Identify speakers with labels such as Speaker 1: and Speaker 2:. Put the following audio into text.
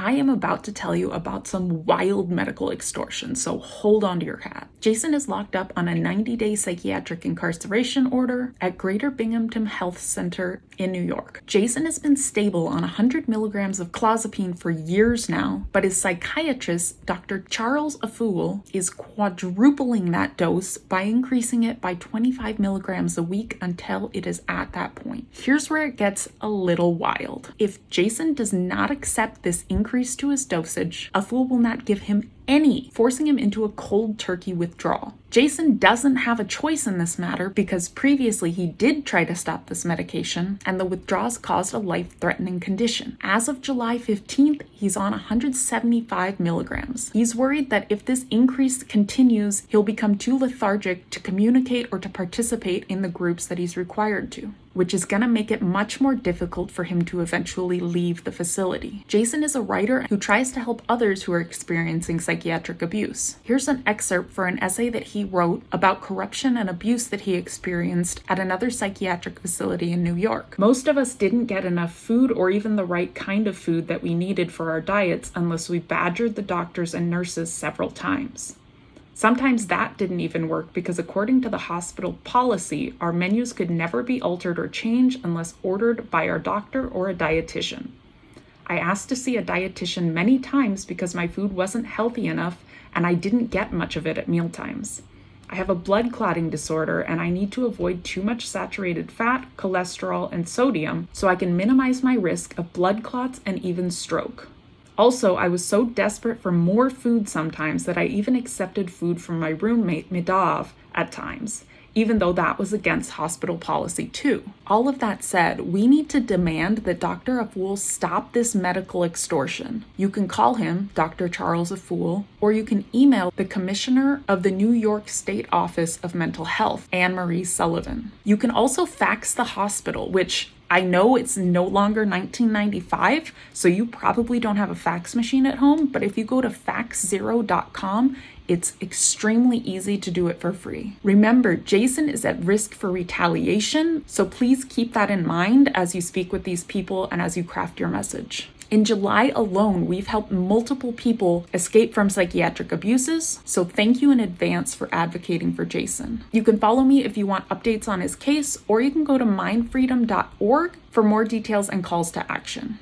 Speaker 1: I am about to tell you about some wild medical extortion, so hold on to your hat. Jason is locked up on a 90-day psychiatric incarceration order at Greater Binghamton Health Center in New York. Jason has been stable on 100 milligrams of clozapine for years now, but his psychiatrist, Dr. Charles Afful, is quadrupling that dose by increasing it by 25 milligrams a week until it is at that point. Here's where it gets a little wild. If Jason does not accept this increase to his dosage, Afful will not give him any, forcing him into a cold turkey withdrawal. Jason doesn't have a choice in this matter because previously he did try to stop this medication and the withdrawals caused a life-threatening condition. As of July 15th, he's on 175 milligrams. He's worried that if this increase continues, he'll become too lethargic to communicate or to participate in the groups that he's required to, which is going to make it much more difficult for him to eventually leave the facility. Jason is a writer who tries to help others who are experiencing psychiatric abuse. Here's an excerpt for an essay that he wrote about corruption and abuse that he experienced at another psychiatric facility in New York. Most of us didn't get enough food or even the right kind of food that we needed for our diets unless we badgered the doctors and nurses several times. Sometimes that didn't even work because according to the hospital policy, our menus could never be altered or changed unless ordered by our doctor or a dietitian. I asked to see a dietitian many times because my food wasn't healthy enough and I didn't get much of it at mealtimes. I have a blood clotting disorder and I need to avoid too much saturated fat, cholesterol, and sodium so I can minimize my risk of blood clots and even stroke. Also, I was so desperate for more food sometimes that I even accepted food from my roommate, Midav, at times, even though that was against hospital policy too. All of that said, we need to demand that Dr. Afful stop this medical extortion. You can call him, Dr. Charles Afful, or you can email the Commissioner of the New York State Office of Mental Health, Anne Marie Sullivan. You can also fax the hospital, which I know it's no longer 1995, so you probably don't have a fax machine at home, but if you go to faxzero.com, it's extremely easy to do it for free. Remember, Jason is at risk for retaliation, so please keep that in mind as you speak with these people and as you craft your message. In July alone, we've helped multiple people escape from psychiatric abuses, so thank you in advance for advocating for Jason. You can follow me if you want updates on his case, or you can go to mindfreedom.org for more details and calls to action.